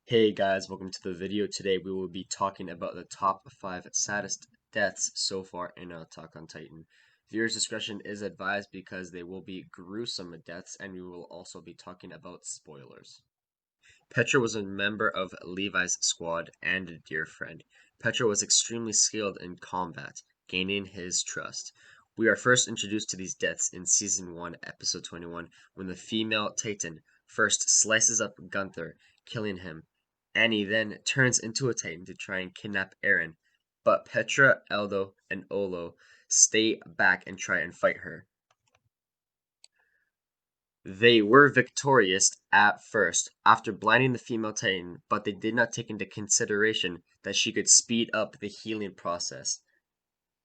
Hey guys, welcome to the video. Today we will be talking about the top 5 saddest deaths so far in Attack on Titan. Viewers' discretion is advised because they will be gruesome deaths and we will also be talking about spoilers. Petra was a member of Levi's squad and a dear friend. Petra was extremely skilled in combat, gaining his trust. We are first introduced to these deaths in Season 1, Episode 21, when the female Titan first slices up Gunther, killing him. Annie then turns into a Titan to try and kidnap Eren, but Petra, Eldo, and Olo stay back and try and fight her. They were victorious at first, after blinding the female Titan, but they did not take into consideration that she could speed up the healing process,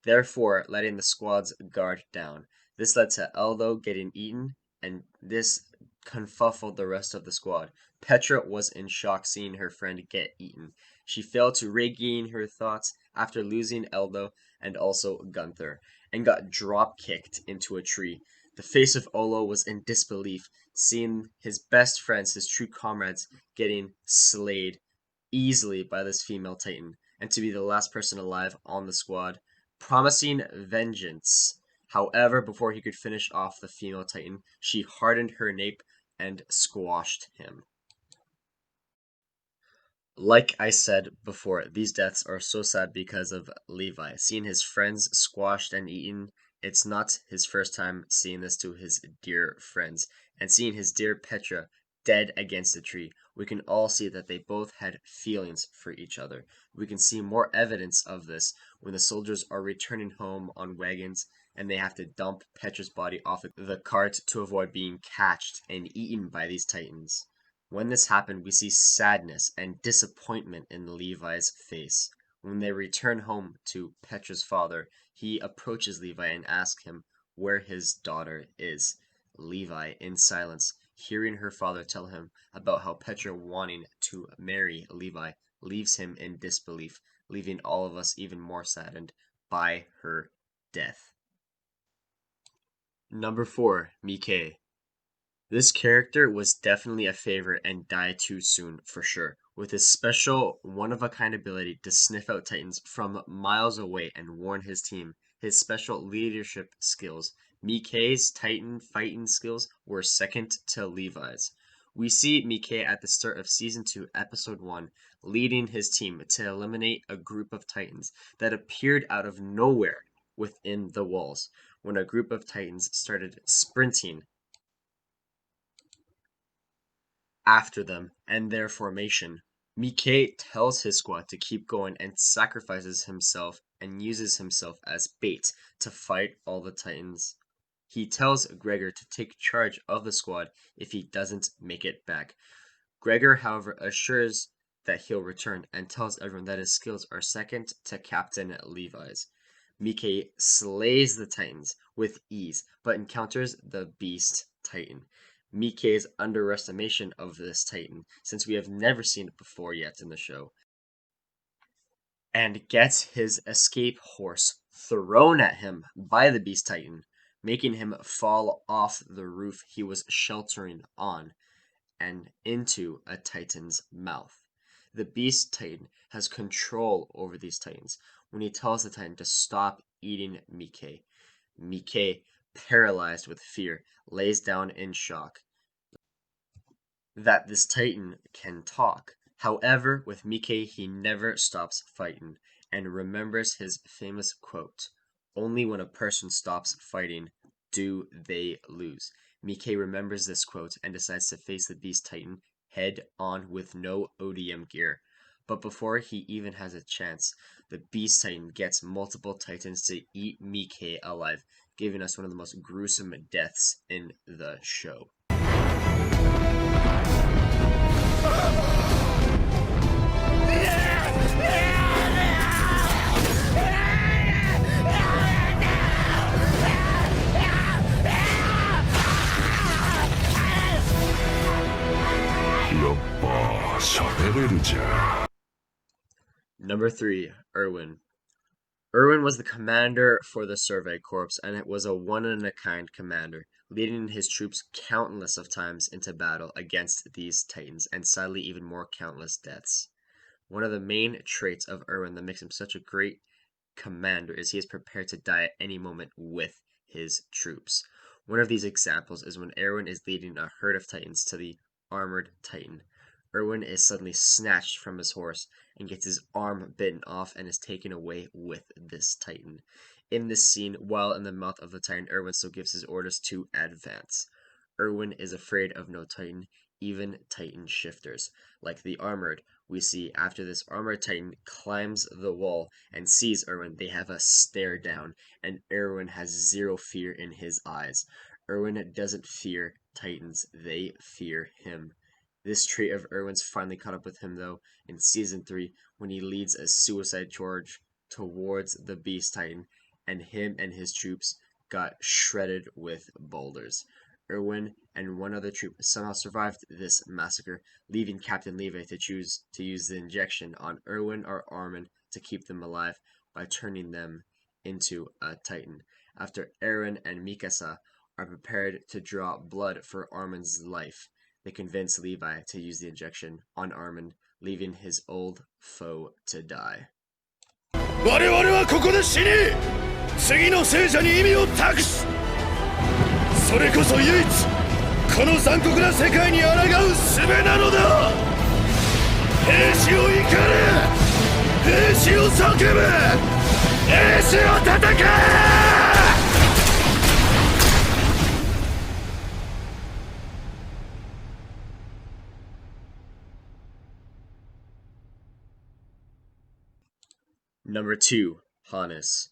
therefore letting the squad's guard down. This led to Eldo getting eaten, and this confuffled the rest of the squad. Petra was in shock seeing her friend get eaten. She failed to regain her thoughts after losing Eldo and also Gunther, and got drop-kicked into a tree. The face of Olo was in disbelief, seeing his best friends, his true comrades, getting slayed easily by this female Titan, and to be the last person alive on the squad, promising vengeance. However, before he could finish off the female Titan, she hardened her nape and squashed him. Like I said before, these deaths are so sad because of Levi. Seeing his friends squashed and eaten, it's not his first time seeing this to his dear friends. And seeing his dear Petra dead against a tree, we can all see that they both had feelings for each other. We can see more evidence of this when the soldiers are returning home on wagons and they have to dump Petra's body off the cart to avoid being catched and eaten by these titans. When this happened, we see sadness and disappointment in Levi's face. When they return home to Petra's father, he approaches Levi and asks him where his daughter is. Levi, in silence, hearing her father tell him about how Petra wanting to marry Levi, leaves him in disbelief, leaving all of us even more saddened by her death. Number 4, Mike. This character was definitely a favorite and died too soon, for sure, with his special one-of-a-kind ability to sniff out titans from miles away and warn his team. His special leadership skills. Mike's titan fighting skills were second to Levi's. We see Mike at the start of Season 2, Episode 1, leading his team to eliminate a group of titans that appeared out of nowhere within the walls, when a group of titans started sprinting after them and their formation. Mike tells his squad to keep going and sacrifices himself and uses himself as bait to fight all the titans. He tells Gregor to take charge of the squad if he doesn't make it back. Gregor, however, assures that he'll return and tells everyone that his skills are second to Captain Levi's. Mike slays the titans with ease, but encounters the beast titan. Mike's underestimation of this titan, since we have never seen it before yet in the show, and gets his escape horse thrown at him by the beast titan, making him fall off the roof he was sheltering on and into a titan's mouth. The beast titan has control over these titans when he tells the titan to stop eating Mike. Mike, paralyzed with fear, lays down in shock that this titan can talk. However, with Mike, he never stops fighting and remembers his famous quote, "Only when a person stops fighting do they lose." Mike remembers this quote and decides to face the beast titan head on with no ODM gear. But before he even has a chance, the beast titan gets multiple titans to eat Mike alive, giving us one of the most gruesome deaths in the show. Number 3, Erwin. Irwin was the commander for the Survey Corps, and it was a one-in-a-kind commander, leading his troops countless of times into battle against these titans, and sadly even more countless deaths. One of the main traits of Irwin that makes him such a great commander is he is prepared to die at any moment with his troops. One of these examples is when Irwin is leading a herd of titans to the armored titan. Irwin is suddenly snatched from his horse and gets his arm bitten off and is taken away with this titan. In this scene, while in the mouth of the titan, Irwin still gives his orders to advance. Irwin is afraid of no titan, even titan shifters. Like the armored, we see after this armored titan climbs the wall and sees Irwin, they have a stare down, and Irwin has zero fear in his eyes. Irwin doesn't fear titans, they fear him. This trait of Irwin's finally caught up with him, though, in Season 3, when he leads a suicide charge towards the Beast Titan, and him and his troops got shredded with boulders. Irwin and one other troop somehow survived this massacre, leaving Captain Levi to choose to use the injection on Irwin or Armin to keep them alive by turning them into a Titan. After Eren and Mikasa are prepared to draw blood for Armin's life, they convince Levi to use the injection on Armin, leaving his old foe to die. 我々はここで死に、次の聖者に意味を託す。それこそ唯一、この残酷な世界に抗う術なのだ。兵士を怒れ、兵士を叫ぶ、兵士を戦え。Number 2, Hannes.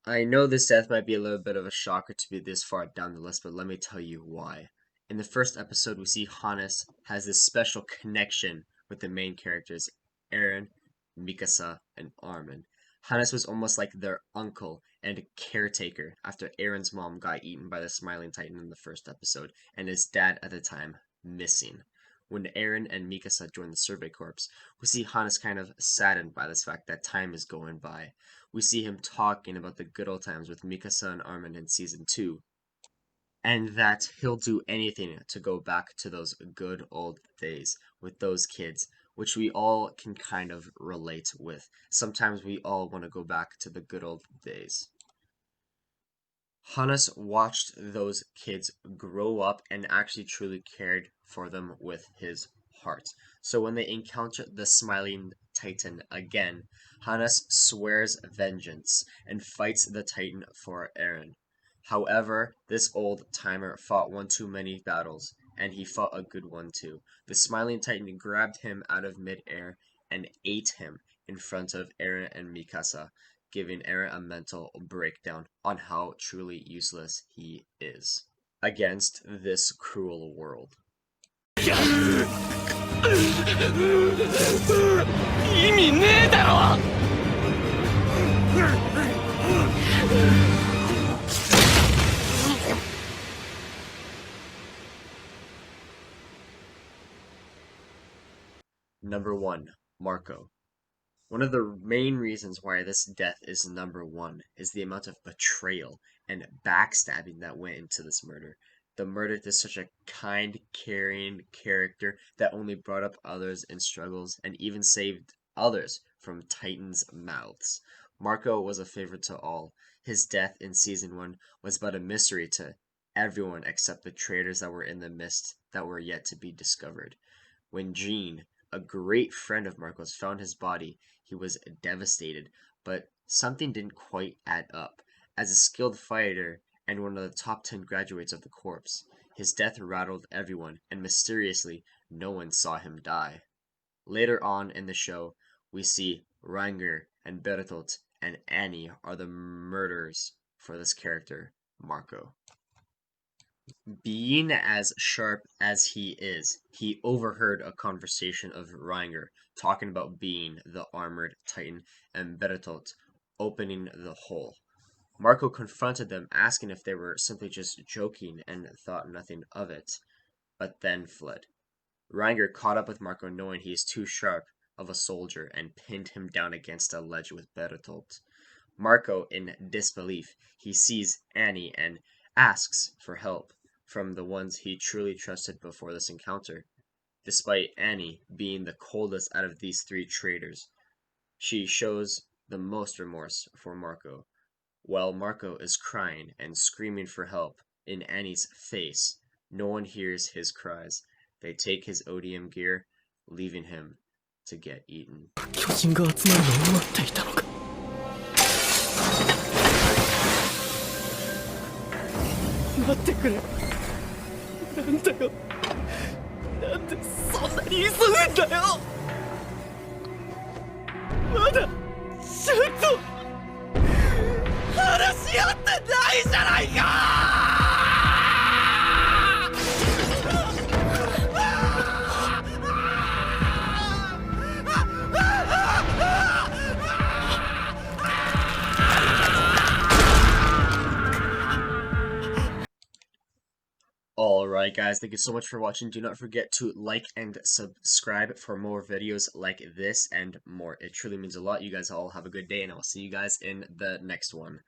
I know this death might be a little bit of a shocker to be this far down the list, but let me tell you why. In the first episode, we see Hannes has this special connection with the main characters, Eren, Mikasa, and Armin. Hannes was almost like their uncle and caretaker after Eren's mom got eaten by the Smiling Titan in the first episode, and his dad at the time missing. When Eren and Mikasa join the Survey Corps, we see Hannes kind of saddened by this fact that time is going by. We see him talking about the good old times with Mikasa and Armin in Season 2, and that he'll do anything to go back to those good old days with those kids, which we all can kind of relate with. Sometimes we all want to go back to the good old days. Hannes watched those kids grow up and actually truly cared for them with his heart. So when they encounter the Smiling Titan again, Hannes swears vengeance and fights the Titan for Eren. However, this old timer fought one too many battles, and he fought a good one too. The Smiling Titan grabbed him out of midair and ate him in front of Eren and Mikasa, giving Eren a mental breakdown on how truly useless he is against this cruel world. Number 1, Marco. One of the main reasons why this death is number 1 is the amount of betrayal and backstabbing that went into this murder. The murder to such a kind, caring character that only brought up others in struggles and even saved others from Titans' mouths. Marco was a favorite to all. His death in Season 1 was but a mystery to everyone except the traitors that were in the mist that were yet to be discovered. When Jean, a great friend of Marco's, found his body, he was devastated, but something didn't quite add up. As a skilled fighter and one of the top 10 graduates of the corps, his death rattled everyone, and mysteriously, no one saw him die. Later on in the show, we see Reiner and Bertolt and Annie are the murderers for this character, Marco. Being as sharp as he is, he overheard a conversation of Reiner talking about being the armored titan and Bertolt opening the hole. Marco confronted them, asking if they were simply just joking and thought nothing of it, but then fled. Reiner caught up with Marco knowing he is too sharp of a soldier and pinned him down against a ledge with Bertolt. Marco in disbelief. He sees Annie and asks for help from the ones he truly trusted before this encounter. Despite Annie being the coldest out of these three traitors, she shows the most remorse for Marco. While Marco is crying and screaming for help in Annie's face, no one hears his cries. They take his ODM gear, leaving him to get eaten. 巨人が集まるのを待っていたのか。待ってくれ。なんだよ。なんでそんなに急ぐんだよ。まだちゃんと話し合ってないじゃないか。Alright guys, thank you so much for watching. Do not forget to like and subscribe for more videos like this and more. It truly means a lot. You guys all have a good day, and I'll see you guys in the next one.